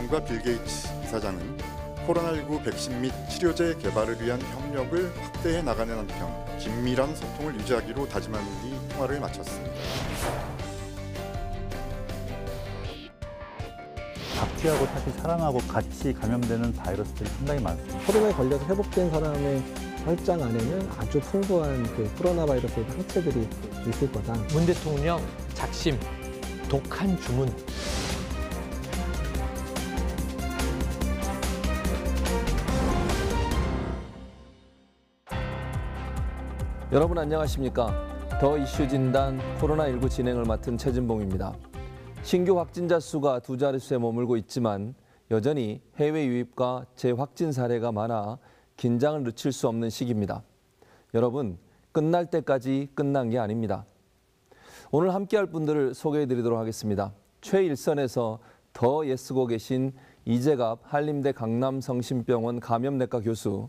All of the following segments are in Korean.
부장과 빌 게이츠 이사장은 코로나19 백신 및 치료제 개발을 위한 협력을 확대해 나가는 한편 긴밀한 소통을 유지하기로 다짐한 뒤 통화를 마쳤습니다. 박쥐하고 사실 사람하고 같이 감염되는 바이러스들이 상당히 많습니다. 코로나에 걸려서 회복된 사람의 혈장 안에는 아주 풍부한 코로나 바이러스의 항체들이 있을 거다. 문 대통령 작심, 독한 주문. 여러분 안녕하십니까? 더 이슈 진단 코로나19 진행을 맡은 최진봉입니다. 신규 확진자 수가 두 자릿수에 머물고 있지만 여전히 해외 유입과 재확진 사례가 많아 긴장을 늦출 수 없는 시기입니다. 여러분, 끝날 때까지 끝난 게 아닙니다. 오늘 함께할 분들을 소개해드리도록 하겠습니다. 최일선에서 더 애쓰고 계신 이재갑 한림대 강남성심병원 감염내과 교수,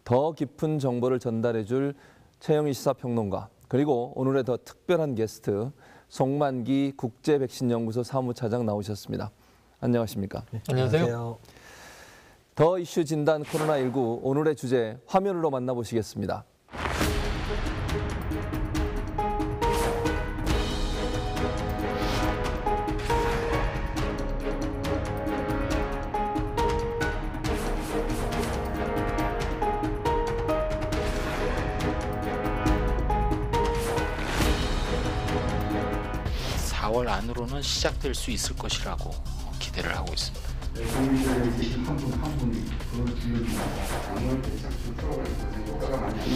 더 깊은 정보를 전달해줄 최영희 시사평론가, 그리고 오늘의 더 특별한 게스트 송만기 국제백신연구소 사무차장 나오셨습니다. 안녕하십니까? 네, 안녕하세요. 더 이슈 진단 코로나19 오늘의 주제 화면으로 만나보시겠습니다. 안으로는 시작될 수 있을 것이라고 기대를 하고 있습니다.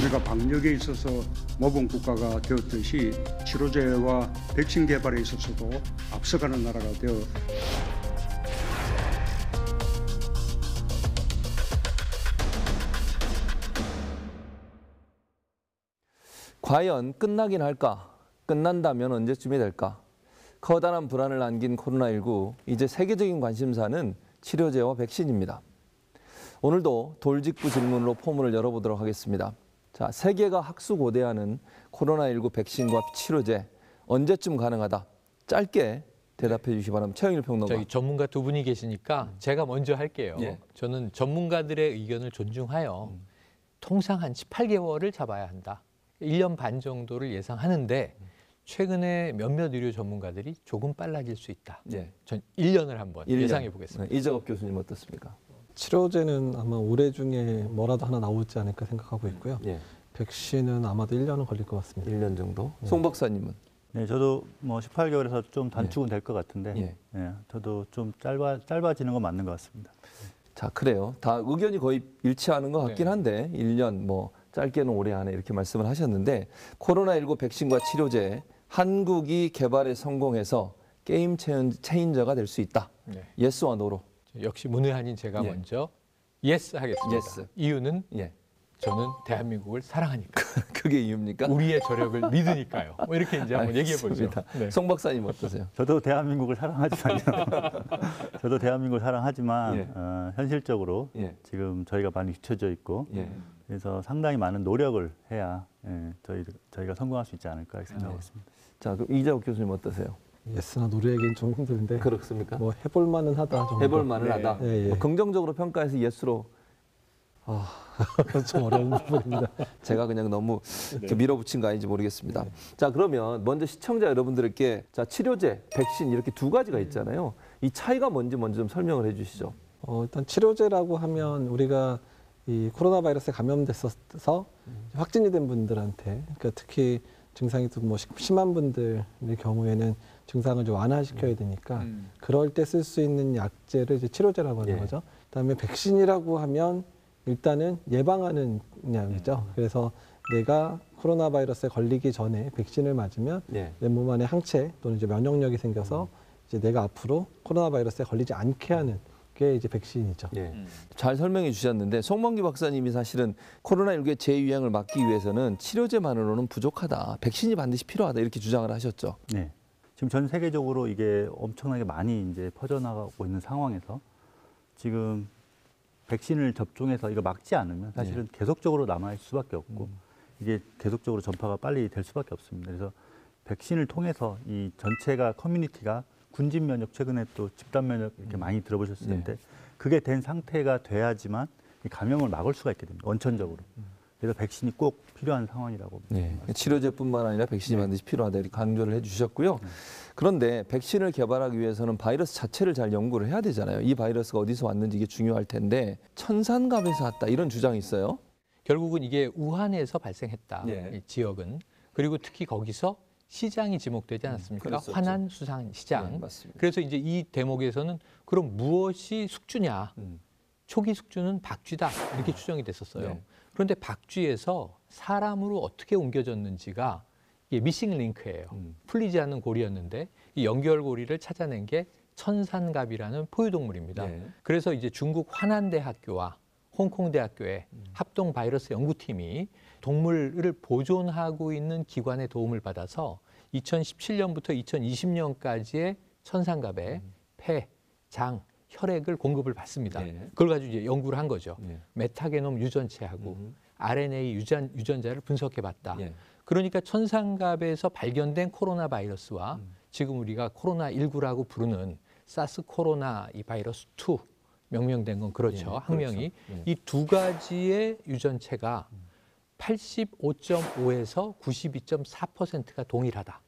우리가 방역에 있어서 모범 국가가 되었듯이 치료제와 백신 개발에 있어서도 앞서가는 나라가 되어 과연 끝나긴 할까? 끝난다면 언제쯤이 될까? 커다란 불안을 안긴 코로나19, 이제 세계적인 관심사는 치료제와 백신입니다. 오늘도 돌직구 질문으로 포문을 열어보도록 하겠습니다. 자, 세계가 학수고대하는 코로나19 백신과 치료제, 언제쯤 가능하다? 짧게 대답해 주시기 바랍니다. 최영일 평론가. 저희 전문가 두 분이 계시니까 제가 먼저 할게요. 예. 저는 전문가들의 의견을 존중하여 통상 한 18개월을 잡아야 한다. 1년 반 정도를 예상하는데 최근에 몇몇 의료 전문가들이 조금 빨라질 수 있다. 예. 전 1년을 한번 예상해 보겠습니다. 네, 이재갑 교수님 어떻습니까? 치료제는 아마 올해 중에 뭐라도 하나 나오지 않을까 생각하고 있고요. 예. 백신은 아마도 1년은 걸릴 것 같습니다. 1년 정도? 송 박사님은? 네, 저도 18개월에서 좀 단축은 될 것 같은데, 예. 저도 좀 짧아지는 건 맞는 것 같습니다. 자, 그래요. 다 의견이 거의 일치하는 것 같긴 한데 1년 짧게는 올해 안에 이렇게 말씀을 하셨는데 코로나19 백신과 치료제 한국이 개발에 성공해서 게임 체인저가 될 수 있다. 네. 예스와 노로. 역시 문외한인 제가 먼저 예스 하겠습니다. 예스. 이유는 예. 저는 대한민국을 사랑하니까. 그게 이유입니까? 우리의 저력을 믿으니까요. 이렇게 이제 한번 얘기해 보죠. 네. 송 박사님 어떠세요? 저도 대한민국을 사랑하지만요. 저도 대한민국을 사랑하지만 현실적으로 지금 저희가 많이 뒤쳐져 있고 그래서 상당히 많은 노력을 해야 저희가 성공할 수 있지 않을까 생각하고 있습니다. 자, 그럼 이재갑 교수님 어떠세요? 예스나 노래하기는 좀 힘든데 그렇습니까? 해볼 만은 하다 정도. 해볼 만은 하다. 예. 긍정적으로 평가해서 예스로. 좀 어려운 부분입니다. 제가 그냥 너무 밀어붙인 거 아닌지 모르겠습니다. 자, 그러면 먼저 시청자 여러분들께 치료제, 백신 이렇게 두 가지가 있잖아요. 이 차이가 뭔지 먼저 좀 설명을 해주시죠. 일단 치료제라고 하면 우리가 이 코로나 바이러스에 감염됐어서 확진이 된 분들한테, 그러니까 특히 증상이 좀 심한 분들의 경우에는 증상을 좀 완화시켜야 되니까 그럴 때 쓸 수 있는 약제를 이제 치료제라고 하는 거죠. 그다음에 백신이라고 하면 일단은 예방하는 약이죠. 그래서 내가 코로나 바이러스에 걸리기 전에 백신을 맞으면 내 몸 안에 항체 또는 이제 면역력이 생겨서 이제 내가 앞으로 코로나 바이러스에 걸리지 않게 하는 게 이제 백신이죠. 잘 설명해 주셨는데 송만기 박사님이 사실은 코로나19의 재유행을 막기 위해서는 치료제만으로는 부족하다. 백신이 반드시 필요하다. 이렇게 주장을 하셨죠. 네. 지금 전 세계적으로 이게 엄청나게 많이 이제 퍼져나가고 있는 상황에서 지금 백신을 접종해서 이거 막지 않으면 사실은 계속적으로 남아있을 수밖에 없고 이게 계속적으로 전파가 빨리 될 수밖에 없습니다. 그래서 백신을 통해서 이 전체가 커뮤니티가 군집 면역 최근에 또 집단 면역 이렇게 많이 들어보셨을 텐데 그게 된 상태가 돼야지만 이 감염을 막을 수가 있게 됩니다. 원천적으로. 그래서 백신이 꼭 필요한 상황이라고. 치료제뿐만 아니라 백신이 반드시 필요하다 이렇게 강조를 해주셨고요. 그런데 백신을 개발하기 위해서는 바이러스 자체를 잘 연구를 해야 되잖아요. 이 바이러스가 어디서 왔는지 이게 중요할 텐데 천산갑에서 왔다 이런 주장이 있어요. 결국은 이게 우한에서 발생했다. 이 지역은. 그리고 특히 거기서 시장이 지목되지 않았습니까? 그랬었죠. 화난 수산 시장. 맞습니다. 그래서 이제 이 대목에서는 그럼 무엇이 숙주냐? 초기 숙주는 박쥐다 이렇게 추정이 됐었어요. 그런데 박쥐에서 사람으로 어떻게 옮겨졌는지가 이게 미싱 링크예요. 풀리지 않는 고리였는데 이 연결고리를 찾아낸 게 천산갑이라는 포유동물입니다. 그래서 이제 중국 화난대학교와 홍콩대학교의 합동 바이러스 연구팀이 동물을 보존하고 있는 기관의 도움을 받아서 2017년부터 2020년까지의 천산갑의 폐, 장, 혈액을 공급을 받습니다. 그걸 가지고 이제 연구를 한 거죠. 메타게놈 유전체하고 RNA 유전자를 분석해봤다. 그러니까 천산갑에서 발견된 코로나 바이러스와 지금 우리가 코로나19라고 부르는 사스 코로나 이 바이러스 2 명명된 건 그렇죠. 학명이. 이 두 가지의 유전체가 85.5에서 92.4%가 동일하다.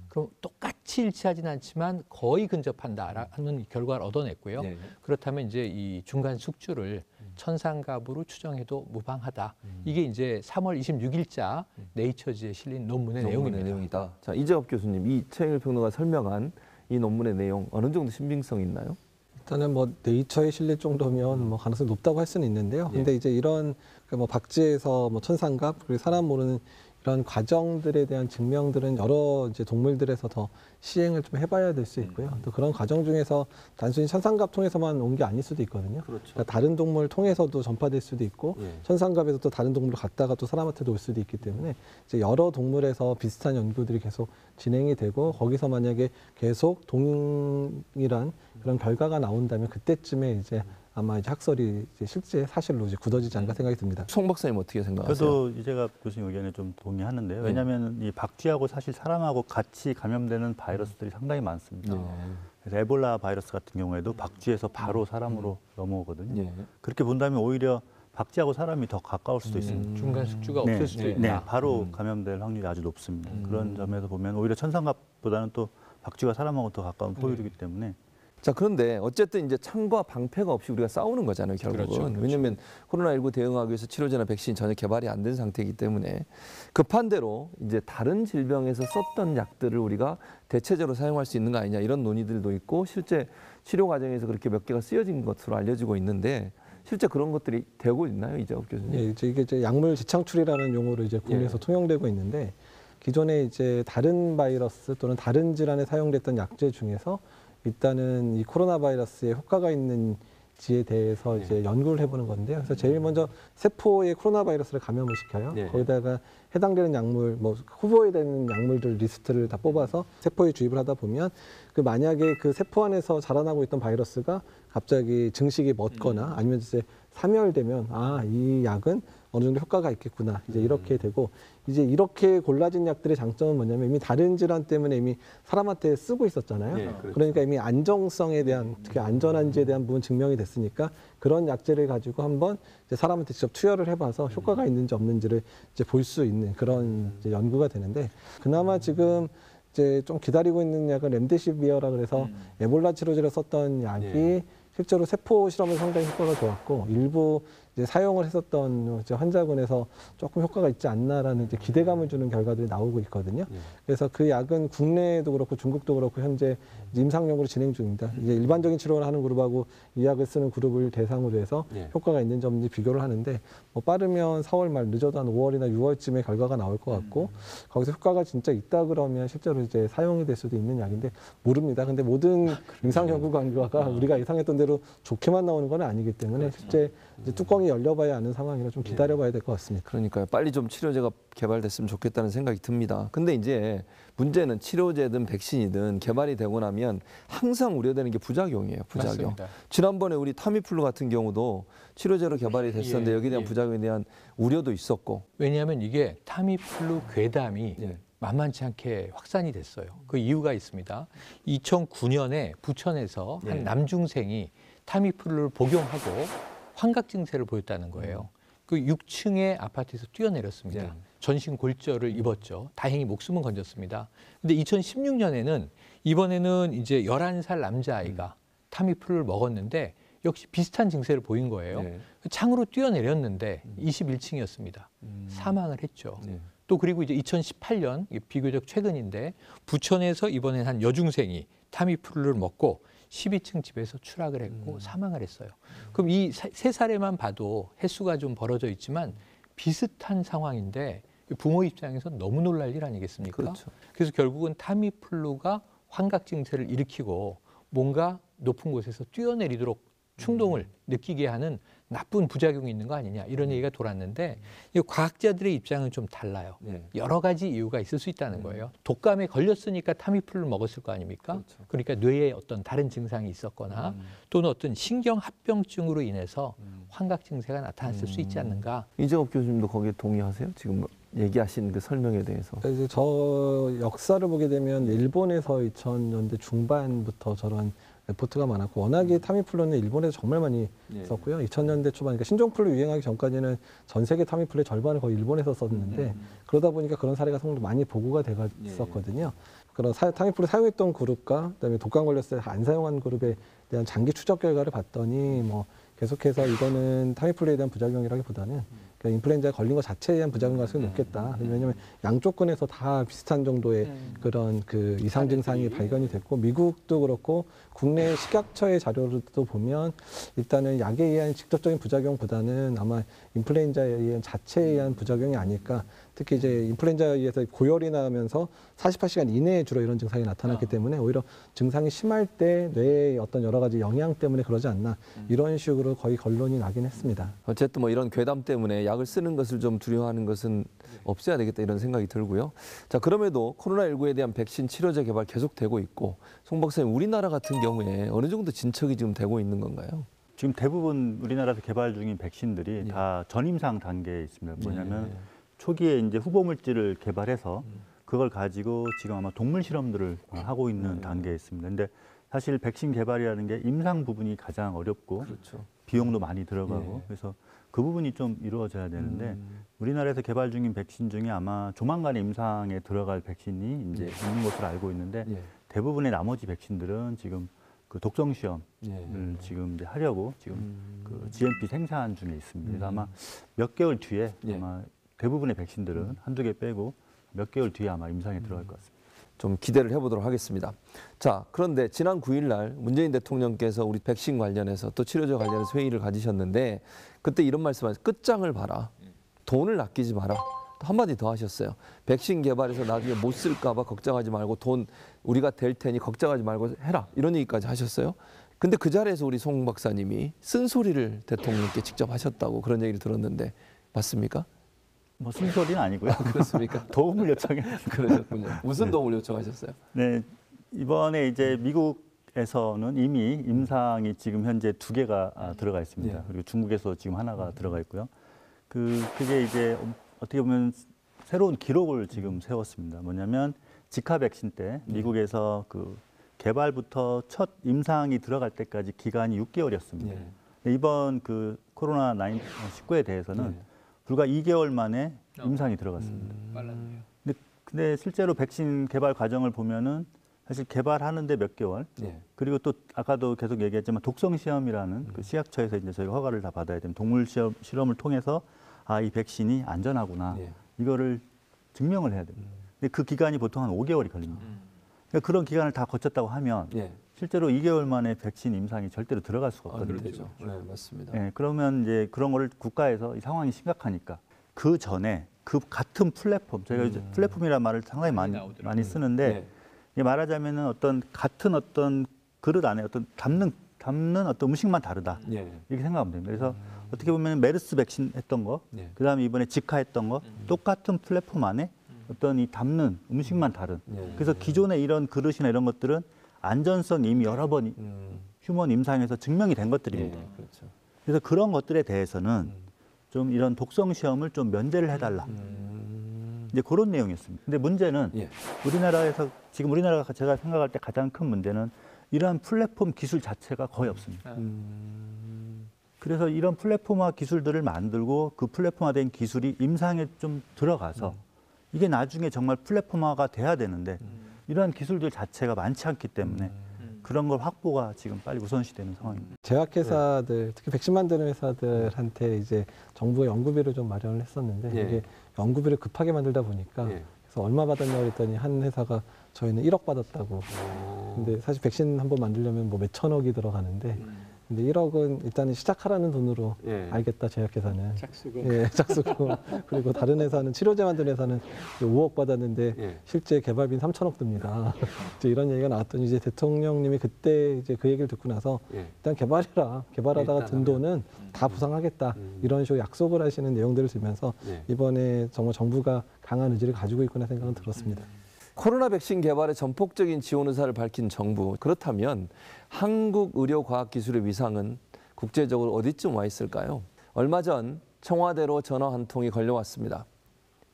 그럼 똑같이 일치하진 않지만 거의 근접한다라는 결과를 얻어냈고요. 그렇다면 이제 이 중간 숙주를 천산갑으로 추정해도 무방하다. 이게 이제 3월 26일자 네이처지에 실린 논문의 내용입니다. 자, 이재업 교수님, 이 최영일 평론가 설명한 이 논문의 내용 어느 정도 신빙성이 있나요? 일단은 뭐 네이처에 실릴 정도면 뭐 가능성이 높다고 할 수는 있는데요. 근데 이제 이런 뭐 박쥐에서 뭐 천산갑 그리고 사람 모르는 이런 과정들에 대한 증명들은 여러 이제 동물들에서 더 시행을 좀 해봐야 될 수 있고요. 또 그런 과정 중에서 단순히 천산갑 통해서만 온 게 아닐 수도 있거든요. 그러니까 다른 동물 통해서도 전파될 수도 있고 천산갑에서 또 다른 동물로 갔다가 또 사람한테도 올 수도 있기 때문에 이제 여러 동물에서 비슷한 연구들이 계속 진행이 되고 거기서 만약에 계속 동일한 그런 결과가 나온다면 그때쯤에 이제 아마 이제 학설이 이제 실제 사실로 이제 굳어지지 않을까 생각이 듭니다. 송 박사님 어떻게 생각하세요? 저도 이재갑 교수님 의견에 좀 동의하는데요. 왜냐하면 이 박쥐하고 사실 사람하고 같이 감염되는 바이러스들이 상당히 많습니다. 그래서 에볼라 바이러스 같은 경우에도 박쥐에서 바로 사람으로 넘어오거든요. 그렇게 본다면 오히려 박쥐하고 사람이 더 가까울 수도 있습니다. 중간 숙주가 없을 수도 있다. 네, 바로 감염될 확률이 아주 높습니다. 그런 점에서 보면 오히려 천산갑보다는 또 박쥐가 사람하고 더 가까운 포유류이기 때문에. 자, 그런데 어쨌든 이제 창과 방패가 없이 우리가 싸우는 거잖아요, 결국은. 그렇죠. 왜냐하면 코로나19 대응하기 위해서 치료제나 백신이 전혀 개발이 안 된 상태이기 때문에 급한 대로 이제 다른 질병에서 썼던 약들을 우리가 대체제로 사용할 수 있는 거 아니냐 이런 논의들도 있고 실제 치료 과정에서 그렇게 몇 개가 쓰여진 것으로 알려지고 있는데 실제 그런 것들이 되고 있나요, 이재업 교수님? 예, 이게 이제 약물 재창출이라는 용어로 이제 국내에서 통용되고 있는데 기존에 이제 다른 바이러스 또는 다른 질환에 사용됐던 약제 중에서 일단은 이 코로나 바이러스에 효과가 있는지에 대해서 이제 연구를 해보는 건데요. 그래서 제일 먼저 세포에 코로나 바이러스를 감염을 시켜요. 거기다가 해당되는 약물, 뭐 후보에 되는 약물들 리스트를 다 뽑아서 세포에 주입을 하다 보면 그 만약에 그 세포 안에서 자라나고 있던 바이러스가 갑자기 증식이 멎거나 아니면 이제 사멸되면 아, 이 약은 어느 정도 효과가 있겠구나. 이제 이렇게 되고 이제 이렇게 골라진 약들의 장점은 뭐냐면 이미 다른 질환 때문에 이미 사람한테 쓰고 있었잖아요. 그러니까 이미 안정성에 대한 특히 안전한지에 대한 부분 증명이 됐으니까 그런 약제를 가지고 한번 이제 사람한테 직접 투여를 해봐서 효과가 있는지 없는지를 이제 볼 수 있는 그런 이제 연구가 되는데 그나마 지금 이제 좀 기다리고 있는 약은 렘데시비어라 그래서 에볼라 치료제로 썼던 약이 실제로 세포 실험은 상당히 효과가 좋았고 일부 이제 사용을 했었던 이제 환자군에서 조금 효과가 있지 않나라는 이제 기대감을 주는 결과들이 나오고 있거든요. 그래서 그 약은 국내에도 그렇고 중국도 그렇고 현재 임상용으로 진행 중입니다. 이제 일반적인 치료를 하는 그룹하고 이 약을 쓰는 그룹을 대상으로 해서 효과가 있는지 없는지 비교를 하는데 뭐 빠르면 4월 말 늦어도 한 5월이나 6월쯤에 결과가 나올 것 같고 거기서 효과가 진짜 있다 그러면 실제로 이제 사용이 될 수도 있는 약인데 모릅니다. 근데 모든 임상 연구 결과가 우리가 예상했던 대로 좋게만 나오는 건 아니기 때문에 실제 이제 뚜껑이 열려봐야 아는 상황이라 좀 기다려봐야 될 것 같습니다. 그러니까요. 빨리 좀 치료제가 개발됐으면 좋겠다는 생각이 듭니다. 근데 이제 문제는 치료제든 백신이든 개발이 되고 나면 항상 우려되는 게 부작용이에요. 부작용. 맞습니다. 지난번에 우리 타미플루 같은 경우도 치료제로 개발이 됐었는데 여기에 대한 부작용에 대한 우려도 있었고. 왜냐하면 이게 타미플루 괴담이 만만치 않게 확산이 됐어요. 그 이유가 있습니다. 2009년에 부천에서 한 남중생이 타미플루를 복용하고 환각 증세를 보였다는 거예요. 그 6층의 아파트에서 뛰어내렸습니다. 전신 골절을 입었죠. 다행히 목숨은 건졌습니다. 근데 2016년에는 이번에는 이제 11살 남자아이가 타미플루를 먹었는데 역시 비슷한 증세를 보인 거예요. 창으로 뛰어내렸는데 21층이었습니다. 사망을 했죠. 또 그리고 이제 2018년 비교적 최근인데 부천에서 이번엔 한 여중생이 타미플루를 먹고 12층 집에서 추락을 했고 사망을 했어요. 그럼 이 세 사례만 봐도 횟수가 좀 벌어져 있지만 비슷한 상황인데 부모 입장에서 너무 놀랄 일 아니겠습니까? 그렇죠. 그래서 결국은 타미플루가 환각 증세를 일으키고 뭔가 높은 곳에서 뛰어내리도록 충동을 느끼게 하는 나쁜 부작용이 있는 거 아니냐 이런 얘기가 돌았는데 이 과학자들의 입장은 좀 달라요. 여러 가지 이유가 있을 수 있다는 거예요. 독감에 걸렸으니까 타미플루를 먹었을 거 아닙니까? 그렇죠. 그러니까 뇌에 어떤 다른 증상이 있었거나 또는 어떤 신경합병증으로 인해서 환각 증세가 나타났을 수 있지 않는가. 이재업 교수님도 거기에 동의하세요? 지금 얘기하신 그 설명에 대해서. 이제 저 역사를 보게 되면 일본에서 2000년대 중반부터 저런 레포트가 많았고 워낙에 타미플루는 일본에서 정말 많이 썼고요. 2000년대 초반, 그러니까 신종플루 유행하기 전까지는 전 세계 타미플루의 절반을 거의 일본에서 썼는데 그러다 보니까 그런 사례가 상당히 많이 보고가 되었었거든요. 그런 타미플루 사용했던 그룹과 그다음에 독감 걸렸을 때 안 사용한 그룹에 대한 장기 추적 결과를 봤더니 뭐 계속해서 이거는 타미플루에 대한 부작용이라기보다는 그러니까 인플루엔자에 걸린 것 자체에 대한 부작용 가능성이 높겠다. 왜냐하면 양쪽 근에서 다 비슷한 정도의 그런 그 이상 증상이 발견이 됐고 미국도 그렇고 국내 식약처의 자료도 보면 일단은 약에 의한 직접적인 부작용보다는 아마 인플루엔자에 의한 자체에 의한 부작용이 아닐까. 특히 이제 인플루엔자에 의해서 고열이 나면서 48시간 이내에 주로 이런 증상이 나타났기 때문에 오히려 증상이 심할 때 뇌의 어떤 여러 가지 영향 때문에 그러지 않나 이런 식으로 거의 결론이 나긴 했습니다. 어쨌든 뭐 이런 괴담 때문에 약을 쓰는 것을 좀 두려워하는 것은 없애야 되겠다 이런 생각이 들고요. 자, 그럼에도 코로나19에 대한 백신 치료제 개발 계속되고 있고 송 박사님 우리나라 같은 경우에 어느 정도 진척이 지금 되고 있는 건가요? 지금 대부분 우리나라에서 개발 중인 백신들이 다 전임상 단계에 있습니다. 뭐냐면 초기에 이제 후보 물질을 개발해서 그걸 가지고 지금 아마 동물 실험들을 하고 있는 단계에 있습니다. 근데 사실 백신 개발이라는 게 임상 부분이 가장 어렵고 그렇죠. 비용도 많이 들어가고 그래서 그 부분이 좀 이루어져야 되는데 우리나라에서 개발 중인 백신 중에 아마 조만간에 임상에 들어갈 백신이 이제 있는 것으로 알고 있는데 대부분의 나머지 백신들은 지금 그 독성 시험을 지금 이제 하려고 지금 그 GMP 생산 중에 있습니다. 그래서 아마 몇 개월 뒤에 아마 대부분의 백신들은 한두 개 빼고 몇 개월 뒤에 아마 임상에 들어갈 것 같습니다. 좀 기대를 해보도록 하겠습니다. 자, 그런데 지난 9일 날 문재인 대통령께서 우리 백신 관련해서 또 치료제 관련해서 회의를 가지셨는데 그때 이런 말씀하셨어요. 끝장을 봐라. 돈을 아끼지 마라. 또 한마디 더 하셨어요. 백신 개발해서 나중에 못 쓸까 봐 걱정하지 말고 돈 우리가 될 테니 걱정하지 말고 해라. 이런 얘기까지 하셨어요. 근데 그 자리에서 우리 송 박사님이 쓴소리를 대통령께 직접 하셨다고 그런 얘기를 들었는데 맞습니까? 뭐 쓴소리는 아니고요. 그렇습니까? 도움을 요청해. 그러셨군요. 무슨 도움을 요청하셨어요? 네, 이번에 이제 미국에서는 이미 임상이 지금 현재 2개가 들어가 있습니다. 그리고 중국에서 지금 하나가 들어가 있고요. 그게 이제 어떻게 보면 새로운 기록을 지금 세웠습니다. 뭐냐면 지카 백신 때 미국에서 그 개발부터 첫 임상이 들어갈 때까지 기간이 6개월이었습니다. 이번 그 코로나 19에 대해서는 불과 2개월 만에 임상이 들어갔습니다. 빨랐네요. 근데 실제로 백신 개발 과정을 보면은 사실 개발하는데 몇 개월, 그리고 또 아까도 계속 얘기했지만 독성 시험이라는 그 식약처에서 이제 저희가 허가를 다 받아야 되는 동물 실험을 통해서 아, 이 백신이 안전하구나 이거를 증명을 해야 됩니다. 근데 그 기간이 보통 한 5개월이 걸립니다. 그러니까 그런 기간을 다 거쳤다고 하면 실제로 2개월 만에 백신 임상이 절대로 들어갈 수가 없거든요. 그렇죠. 네, 맞습니다. 네, 그러면 이제 그런 거를 국가에서 이 상황이 심각하니까 그 전에 그 같은 플랫폼, 저희가 이제 플랫폼이라는 말을 상당히 많이 쓰는데 이게 말하자면은 같은 어떤 그릇 안에 어떤 담는 어떤 음식만 다르다 이렇게 생각하면 됩니다. 그래서 어떻게 보면 메르스 백신 했던 거, 그다음에 이번에 지카 했던 거 똑같은 플랫폼 안에 어떤 이 담는 음식만 다른. 그래서 기존의 이런 그릇이나 이런 것들은 안전성 이미 여러 번 휴먼 임상에서 증명이 된 것들입니다. 그렇죠. 그래서 그런 것들에 대해서는 좀 이런 독성 시험을 좀 면제를 해달라. 이제 그런 내용이었습니다. 근데 문제는 예. 우리나라에서 지금 우리나라가 제가 생각할 때 가장 큰 문제는 이러한 플랫폼 기술 자체가 거의 없습니다. 그래서 이런 플랫폼화 기술들을 만들고 그 플랫폼화된 기술이 임상에 좀 들어가서 이게 나중에 정말 플랫폼화가 돼야 되는데 이러한 기술들 자체가 많지 않기 때문에 그런 걸 확보가 지금 빨리 우선시되는 상황입니다. 제약회사들, 특히 백신 만드는 회사들한테 이제 정부가 연구비를 좀 마련을 했었는데 이게 연구비를 급하게 만들다 보니까 그래서 얼마 받았냐고 그랬더니 한 회사가 저희는 1억 받았다고. 근데 사실 백신 한 번 만들려면 뭐 몇천억이 들어가는데 근데 1억은 일단은 시작하라는 돈으로 알겠다, 제약회사는. 짝수금. 예, 짝수금. 그리고 다른 회사는 치료제 만드는 회사는 5억 받았는데 실제 개발비는 3천억 듭니다. 이제 이런 얘기가 나왔더니 이제 대통령님이 그때 이제 그 얘기를 듣고 나서 일단 개발해라. 개발하다가 든 돈은 다 보상하겠다. 이런 식으로 약속을 하시는 내용들을 들으면서 이번에 정말 정부가 강한 의지를 가지고 있구나 생각은 들었습니다. 코로나 백신 개발에 전폭적인 지원 의사를 밝힌 정부. 그렇다면 한국 의료과학기술의 위상은 국제적으로 어디쯤 와 있을까요? 얼마 전 청와대로 전화 한 통이 걸려왔습니다.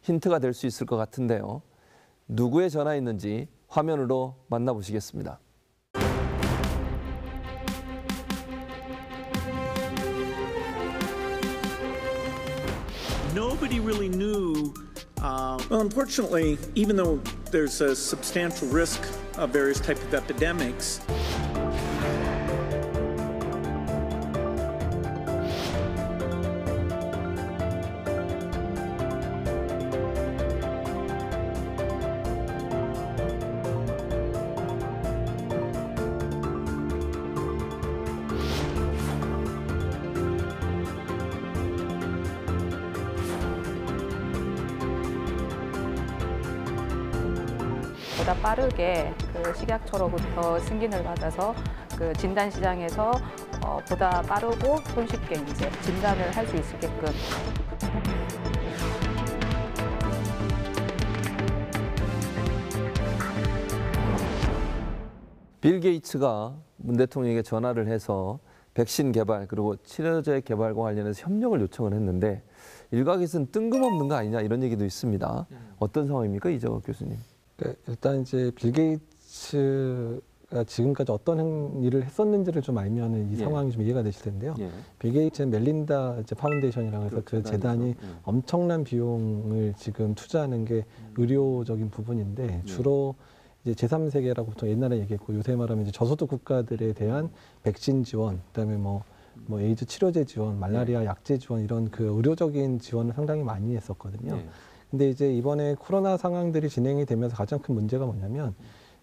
힌트가 될 수 있을 것 같은데요. 누구의 전화였는지 화면으로 만나보시겠습니다. Nobody really knew. Well, unfortunately, even though there's a substantial risk of various types of epidemics, 보다 빠르게 그 식약처로부터 승인을 받아서 그 진단 시장에서 보다 빠르고 손쉽게 이제 진단을 할 수 있게끔. 빌 게이츠가 문 대통령에게 전화를 해서 백신 개발 그리고 치료제 개발과 관련해서 협력을 요청을 했는데 일각에서는 뜬금없는 거 아니냐 이런 얘기도 있습니다. 어떤 상황입니까, 이정욱 교수님? 일단 이제 빌 게이츠가 지금까지 어떤 일을 했었는지를 좀 알면은 이 상황이 좀 이해가 되실 텐데요. 빌 게이츠는 멜린다 이제 파운데이션이라고 해서 그 재단이 엄청난 비용을 지금 투자하는 게 의료적인 부분인데 주로 이제 제3세계라고 보통 옛날에 얘기했고 요새 말하면 이제 저소득 국가들에 대한 백신 지원, 그다음에 뭐 에이즈 치료제 지원, 말라리아 약제 지원 이런 그 의료적인 지원을 상당히 많이 했었거든요. 근데 이제 이번에 코로나 상황들이 진행이 되면서 가장 큰 문제가 뭐냐면,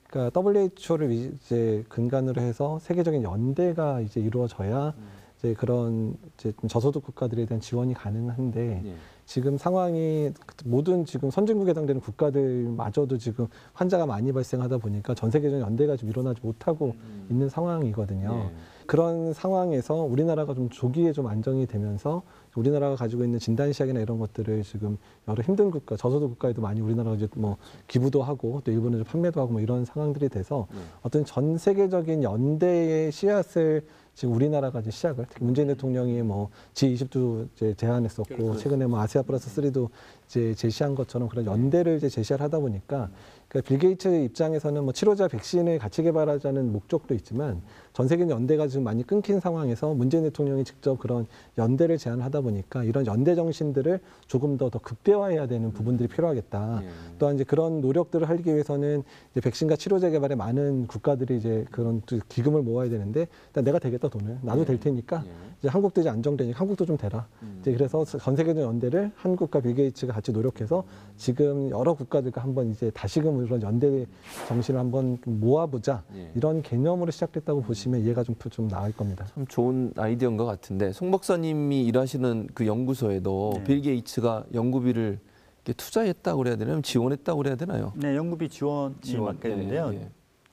그러니까 WHO를 이제 근간으로 해서 세계적인 연대가 이제 이루어져야 이제 그런 이제 좀 저소득 국가들에 대한 지원이 가능한데 지금 상황이 모든 지금 선진국에 해당되는 국가들마저도 지금 환자가 많이 발생하다 보니까 전 세계적인 연대가 좀 일어나지 못하고 있는 상황이거든요. 그런 상황에서 우리나라가 좀 조기에 좀 안정이 되면서 우리나라가 가지고 있는 진단시약이나 이런 것들을 지금 여러 힘든 국가, 저소득 국가에도 많이 우리나라가 이제 뭐 기부도 하고 또 일본에 좀 판매도 하고 뭐 이런 상황들이 돼서 어떤 전 세계적인 연대의 씨앗을 지금 우리나라가 이제 시작을, 특히 문재인 대통령이 뭐 G20도 이제 제안했었고 최근에 뭐 아시아 플러스 3도 이제 제시한 것처럼 그런 연대를 이제 제시를 하다 보니까 그러니까 빌 게이츠 입장에서는 뭐 치료제 백신을 같이 개발하자는 목적도 있지만 전 세계 연대가 지금 많이 끊긴 상황에서 문재인 대통령이 직접 그런 연대를 제안하다 보니까 이런 연대 정신들을 조금 더 극대화해야 되는 부분들이 필요하겠다. 또한 이제 그런 노력들을 하기 위해서는 이제 백신과 치료제 개발에 많은 국가들이 이제 그런 기금을 모아야 되는데 일단 내가 되겠다 돈을 나도 될 테니까 이제 한국도 이제 안정되니까 한국도 좀 되라. 이제 그래서 전 세계적 연대를 한국과 빌 게이츠가 같이 노력해서 지금 여러 국가들과 한번 이제 다시금 이런 연대 정신을 한번 모아보자 이런 개념으로 시작됐다고 보시면 이해가 좀 나을 겁니다. 참 좋은 아이디어인 것 같은데 송 박사님이 일하시는 그 연구소에도 빌 게이츠가 연구비를 투자했다고 그래야 되나요? 지원했다고 그래야 되나요? 네, 연구비 지원이 맞겠는데요.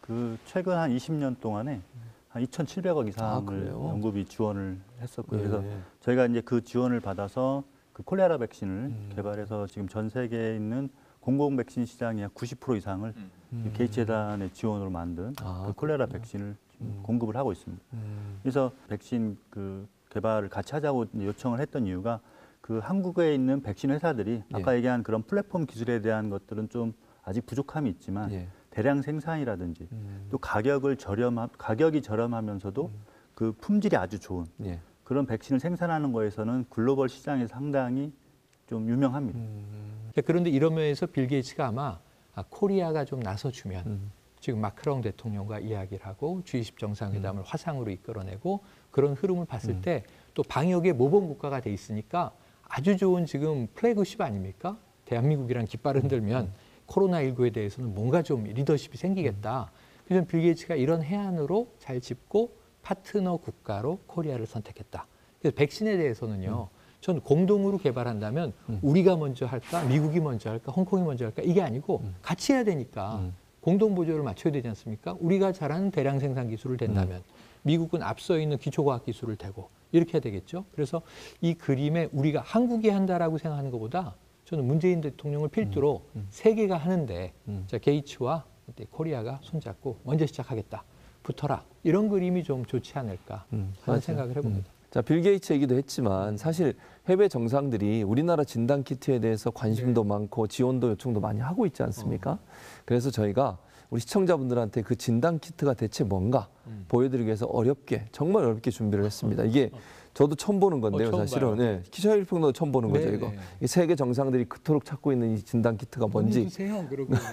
그 최근 한 20년 동안에 한 2,700억 이상을 연구비 지원을 했었고요. 그래서 저희가 이제 그 지원을 받아서 그 콜레라 백신을 개발해서 지금 전 세계에 있는 공공 백신 시장의 90% 이상을 게이츠 재단의 지원으로 만든 그 콜레라 백신을 공급을 하고 있습니다. 그래서 백신 그 개발을 같이 하자고 요청을 했던 이유가 그 한국에 있는 백신 회사들이 아까 얘기한 그런 플랫폼 기술에 대한 것들은 좀 아직 부족함이 있지만 대량 생산이라든지 또 가격이 저렴하면서도 그 품질이 아주 좋은 그런 백신을 생산하는 거에서는 글로벌 시장에서 상당히 좀 유명합니다. 그런데 이런 면에서 빌 게이츠가 아마 코리아가 좀 나서주면 지금 마크롱 대통령과 이야기를 하고 G20 정상회담을 화상으로 이끌어내고 그런 흐름을 봤을 때 또 방역의 모범 국가가 돼 있으니까 아주 좋은 지금 플래그십 아닙니까? 대한민국이랑 깃발을 흔들면 코로나19에 대해서는 뭔가 좀 리더십이 생기겠다. 그래서 빌 게이츠가 이런 해안으로 잘 짚고 파트너 국가로 코리아를 선택했다. 그래서 백신에 대해서는요. 전 공동으로 개발한다면 우리가 먼저 할까, 미국이 먼저 할까, 홍콩이 먼저 할까 이게 아니고 같이 해야 되니까 공동 보조를 맞춰야 되지 않습니까? 우리가 잘하는 대량 생산 기술을 댄다면 미국은 앞서 있는 기초과학 기술을 대고 이렇게 해야 되겠죠. 그래서 이 그림에 우리가 한국이 한다라고 생각하는 것보다 저는 문재인 대통령을 필두로 세계가 하는데 자, 게이츠와 코리아가 손잡고 먼저 시작하겠다. 붙어라. 이런 그림이 좀 좋지 않을까 하는 생각을 해봅니다. 자, 빌 게이츠 얘기도 했지만 사실 해외 정상들이 우리나라 진단키트에 대해서 관심도 많고 지원도 요청도 많이 하고 있지 않습니까? 그래서 저희가 우리 시청자분들한테 그 진단키트가 대체 뭔가 보여드리기 위해서 정말 어렵게 준비를 했습니다. 이게 저도 처음 보는 건데요, 사실은. 네, 기자일 평도 처음 보는 거죠, 이거. 이 세계 정상들이 그토록 찾고 있는 이 진단키트가 뭔지.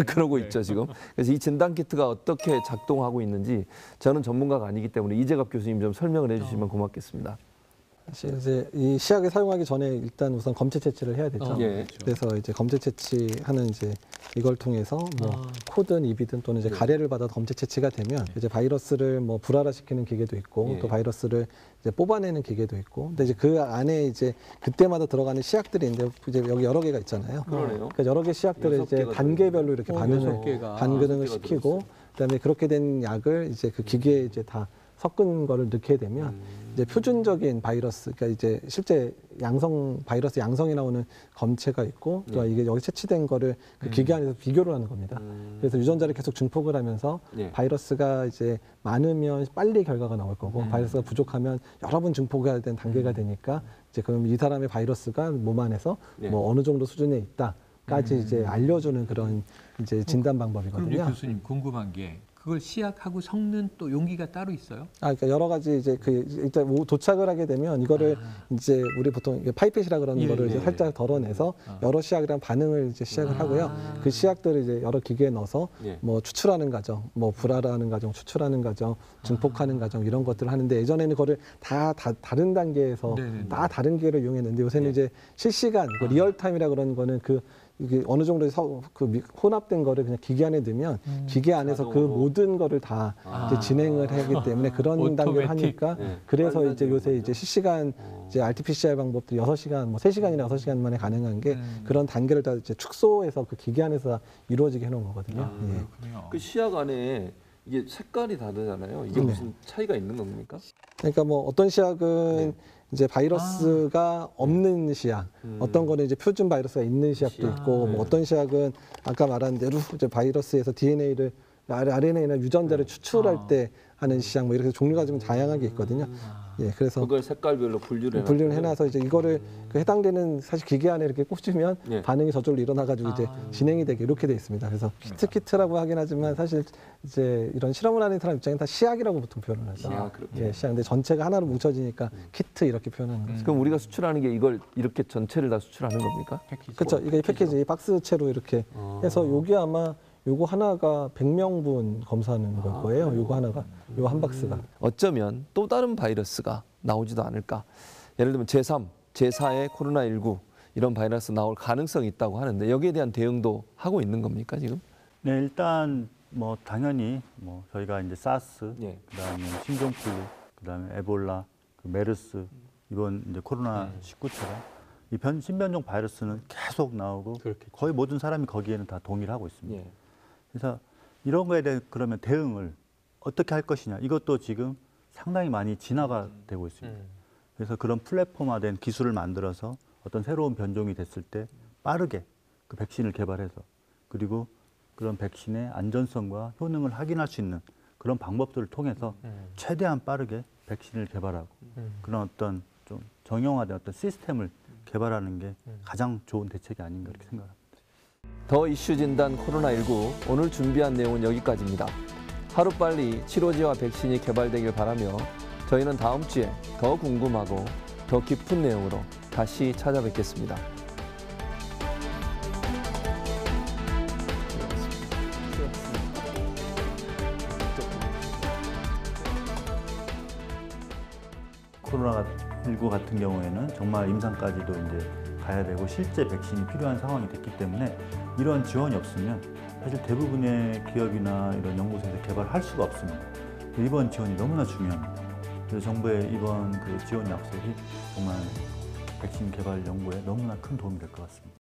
그러고 있죠, 지금. 그래서 이 진단키트가 어떻게 작동하고 있는지 저는 전문가가 아니기 때문에 이재갑 교수님 좀 설명을 해주시면 고맙겠습니다. 사실 이제 이 시약을 사용하기 전에 일단 우선 검체 채취를 해야 되죠. 그래서 이제 검체 채취하는 이제 이걸 통해서 뭐 코든 입이든 또는 이제 가래를 받아 검체 채취가 되면 이제 바이러스를 뭐 불활화시키는 기계도 있고 또 바이러스를 이제 뽑아내는 기계도 있고, 근데 이제 그 안에 이제 그때마다 들어가는 시약들이 있는데 이제 여기 여러 개가 있잖아요. 그러네요. 여러 개 시약들을 이제 단계별로 이렇게 반응을 시키고, 그다음에 그렇게 된 약을 이제 그 기계에 이제 다 섞은 거를 넣게 되면 이제 표준적인 바이러스, 그러니까 이제 실제 바이러스 양성이 나오는 검체가 있고 또 이게 여기 채취된 거를 그 기계 안에서 비교를 하는 겁니다. 그래서 유전자를 계속 증폭을 하면서 바이러스가 이제 많으면 빨리 결과가 나올 거고 바이러스가 부족하면 여러 번 증폭해야 되는 단계가 되니까 이제 그럼 이 사람의 바이러스가 몸 안에서 뭐 어느 정도 수준에 있다까지 이제 알려주는 그런 이제 진단 방법이거든요. 그럼 교수님 궁금한 게 그걸 시약하고 섞는 또 용기가 따로 있어요? 그러니까 여러 가지 이제 일단 도착을 하게 되면 이거를 이제 우리 보통 파이펫이라 그러는 거를 이제 살짝 덜어내서 여러 시약이랑 반응을 이제 시작을 하고요. 그 시약들을 이제 여러 기계에 넣어서 뭐 추출하는 과정, 뭐 불활화하는 과정, 추출하는 과정, 증폭하는 과정 이런 것들을 하는데 예전에는 그거를 다 다른 단계에서 다 다른 기계를 이용했는데 요새는 이제 실시간 리얼타임이라 그러는 거는 이게 어느 정도 혼합된 거를 그냥 기계 안에 넣으면 기계 안에서 그 모든 거를 다 이제 진행을 하기 때문에 그런 단계를 하니까 그래서 이제 요새 이제 실시간 이제 RT-PCR 방법도 6시간, 뭐 3시간이나 6시간 만에 가능한 게 그런 단계를 다 이제 축소해서 그 기계 안에서 이루어지게 해놓은 거거든요. 그 시약 안에 이게 색깔이 다르잖아요. 이게 무슨 차이가 있는 겁니까? 그러니까 뭐 어떤 시약은 이제 바이러스가 없는 시약, 어떤 거는 이제 표준 바이러스가 있는 시약도 있고, 뭐 어떤 시약은 아까 말한 대로 이제 바이러스에서 DNA를 RNA나 유전자를 추출할 때 하는 시약, 뭐 이렇게 종류가 좀 다양하게 있거든요. 그래서 그걸 색깔별로 분류를 해놔서 이제 이거를 그 해당되는 사실 기계 안에 이렇게 꽂으면 반응이 저절로 일어나가지고 이제 진행이 되게 이렇게 돼 있습니다. 그래서 키트라고 하긴 하지만 사실 이제 이런 실험을 하는 사람 입장엔 다 시약이라고 보통 표현을 하죠. 시약. 근데 전체가 하나로 뭉쳐지니까 키트 이렇게 표현하는 거죠. 그럼 우리가 수출하는 게 이걸 이렇게 전체를 다 수출하는 겁니까? 그렇죠. 이게 패키지 박스채로 이렇게 해서 요게 아마 요거 하나가 100명분 검사하는 걸 거예요. 요거 하나가, 요 한 박스가. 어쩌면 또 다른 바이러스가 나오지도 않을까. 예를 들면 제3, 제4의 코로나19 이런 바이러스 나올 가능성이 있다고 하는데 여기에 대한 대응도 하고 있는 겁니까 지금? 네, 일단 뭐 당연히 뭐 저희가 이제 사스, 그다음에 신종플루, 그다음에 에볼라, 메르스, 이번 이제 코로나 19처럼 이 신변종 바이러스는 계속 나오고 거의 모든 사람이 거기에는 다 동의를 하고 있습니다. 그래서 이런 거에 대해 그러면 대응을 어떻게 할 것이냐, 이것도 지금 상당히 많이 진화가 되고 있습니다. 그래서 그런 플랫폼화된 기술을 만들어서 어떤 새로운 변종이 됐을 때 빠르게 그 백신을 개발해서 그리고 그런 백신의 안전성과 효능을 확인할 수 있는 그런 방법들을 통해서 최대한 빠르게 백신을 개발하고 그런 어떤 좀 정형화된 어떤 시스템을 개발하는 게 가장 좋은 대책이 아닌가 이렇게 생각합니다. 더 이슈 진단 코로나19 오늘 준비한 내용은 여기까지입니다. 하루빨리 치료제와 백신이 개발되길 바라며 저희는 다음 주에 더 궁금하고 더 깊은 내용으로 다시 찾아뵙겠습니다. 코로나19 같은 경우에는 정말 임상까지도 이제 가야 되고 실제 백신이 필요한 상황이 됐기 때문에 이런 지원이 없으면 사실 대부분의 기업이나 이런 연구소에서 개발할 수가 없습니다. 이번 지원이 너무나 중요합니다. 그래서 정부의 이번 그 지원 약속이 정말 백신 개발 연구에 너무나 큰 도움이 될 것 같습니다.